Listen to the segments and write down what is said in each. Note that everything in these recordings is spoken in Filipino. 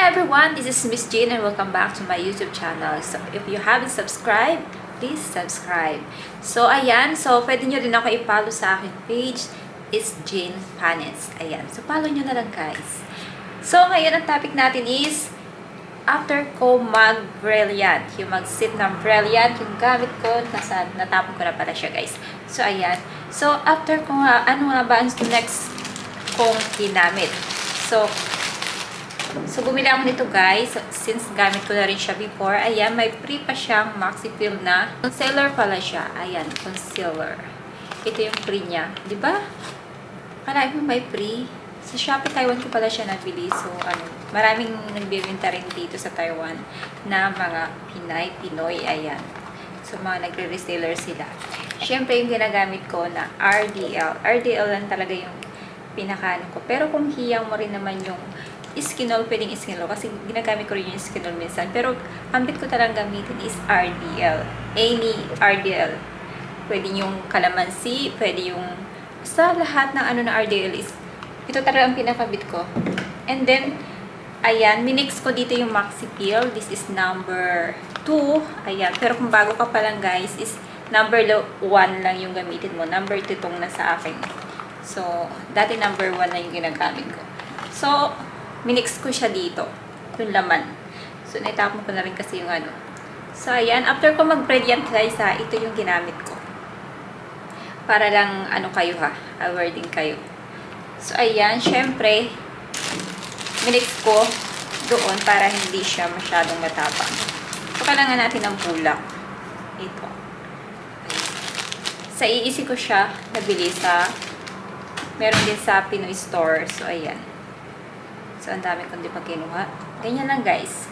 everyone, this is Miss Jane and welcome back to my YouTube channel. So if you haven't subscribed, please subscribe. So ayan, pwede nyo rin ako i-follow sa aking page, is Jane Panes. Ayan, so follow nyo na lang guys. So ngayon ang topic natin is after ko mag-brilliant, yung mag-sit ng brilliant, yung gamit ko, natapon ko na pala siya guys. So ayan, so after ko nga, ano nga ba ang next kong ginamit? So, bumili ako nito guys, since gamit ko na rin siya before. Ayan, may free pa siyang Maxi Peel na concealer pala siya. Ayan, concealer. Ito yung free niya. Diba? Kalahin mo may free. Sa Shopee Taiwan ko pala siya nabili. So, maraming nagbibenta rin dito sa Taiwan na mga Pinay, Pinoy. Ayan. So, mga nagre-reseller sila. Siyempre, yung ginagamit ko na RDL. RDL lang talaga yung pinakaano ko. Pero kung hiyang mo rin naman yung Skinol, pwedeng Skinol. Kasi ginagamit ko rin yung Skinol minsan. Pero, ang bit ko talagang gamitin is RDL. Any RDL. Pwede yung Calamansi, pwede yung sa lahat ng ano na RDL is ito talaga ang pinakabit ko. And then, ayan, minix ko dito yung Maxi Peel. This is number 2. Ayan, pero kung bago ka pa lang guys, is number 1 lang yung gamitin mo. Number 2 itong nasa akin. So, dati number 1 na yung ginagamit ko. So, minix ko siya dito. Yung laman. So, naitapon ko na rin kasi yung ano. So, ayan. After ko mag-brilliant guys ha, ito yung ginamit ko. Para lang, ano kayo ha, aware din kayo. So, ayan. Syempre, minix ko doon para hindi siya masyadong matapang. So, kailangan natin ng bulak. Ito. Sa iisi ko siya nabili sa meron din sa Pinoy Store. So, ayan. So, ang dami kong di pa kinuha. Ganyan lang, guys.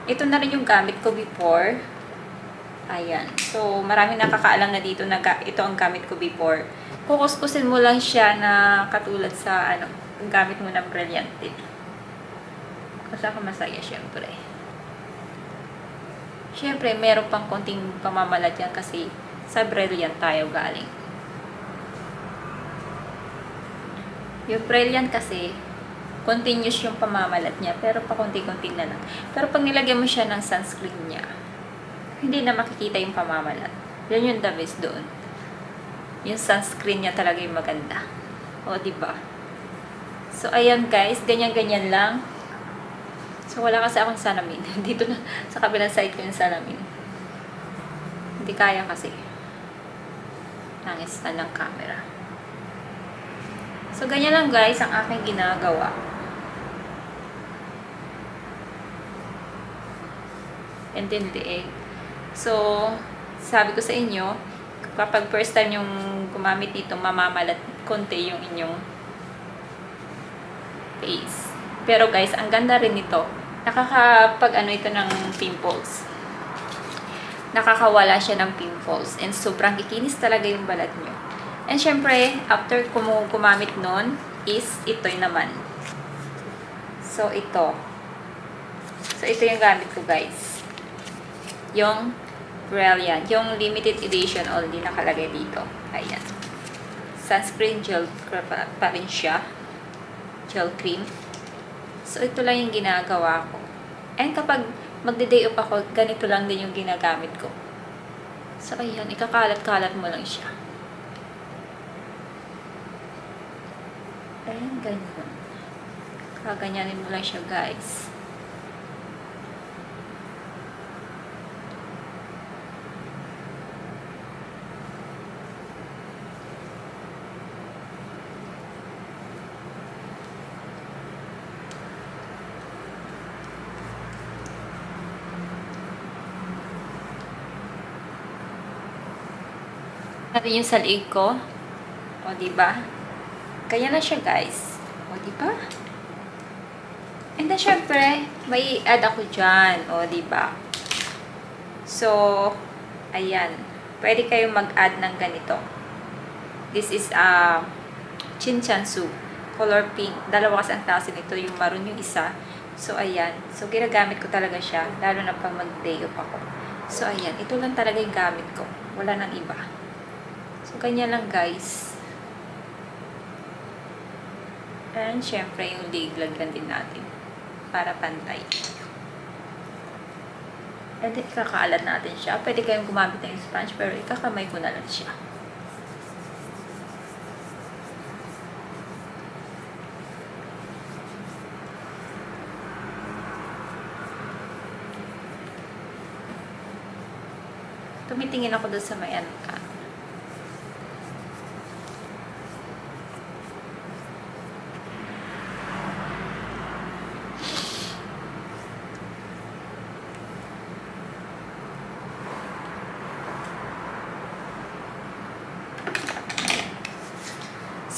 Ito na rin yung gamit ko before. Ayan. So, maraming nakakaalam na dito na ito ang gamit ko before. Kukuskusin mo lang siya na katulad sa, ang gamit mo na brilliant tip. Kasi ako masaya, syempre. Syempre, meron pang konting pamamalat yan kasi sa brilliant tayo galing. Yung brilliant kasi, continuous yung pamamalat niya, pero pa konti-konti na lang. Pero pag nilagyan mo siya ng sunscreen niya, hindi na makikita yung pamamalat. Yan yung the best doon. Yung sunscreen niya talaga yung maganda. O, diba? So, ayan guys, ganyan-ganyan lang. So, wala kasi akong salamin. Dito na, sa kabilang side ko yung salamin. Hindi kaya kasi. Nangis na ng camera. So, ganyan lang guys ang aking ginagawa. And then the egg. So, sabi ko sa inyo, kapag first time yung gumamit nito, mamamalat konti yung inyong face. Pero guys, ang ganda rin nito. Nakakapag ito ng pimples. Nakakawala siya ng pimples. And sobrang kikinis talaga yung balat nyo. And syempre, after gumamit nun, is ito naman. So, ito. So, ito yung gamit ko, guys. Yung Brilliant. Yung limited edition only nakalagay dito. Ayan. Sunscreen gel pa rin siya. Gel cream. So, ito lang yung ginagawa ko. And kapag magde-day up ako, ganito lang din yung ginagamit ko. So, ayan. Ikakalat-kalat mo lang siya. Ayan, ganyan. Kaganyanin mo lang siya, guys. Natin yung sa liig ko. O, diba? Kaya na siya, guys. O, diba? And then, syempre, may add ako dyan. O, diba? So, ayan. Pwede kayong mag-add ng ganito. This is Chinchansu. Color pink. Dalawa kasi ang tasin nito. Yung maroon yung isa. So, ayan. So, ginagamit ko talaga siya. Lalo na pag mag-day up ako. So, ayan. Ito lang talaga yung gamit ko. Wala nang iba. So, ganyan lang guys. And syempre yung leg, lagyan din natin para pantay. And then, ikakaalat natin siya. Pwede kayong gumamit ng sponge, pero ikakamay ko na lang siya. Tumitingin ako doon sa may ka.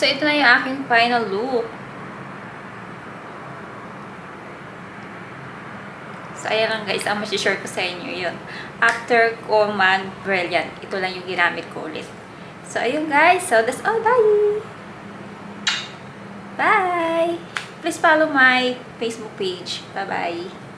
So, ito na yung aking final look. So, ayan lang guys, ang masishare ko sa inyo yun. After ko mag-brilliant, ito lang yung ginamit ko ulit. So, ayun guys. So, that's all. Bye! Bye! Please follow my Facebook page. Bye-bye!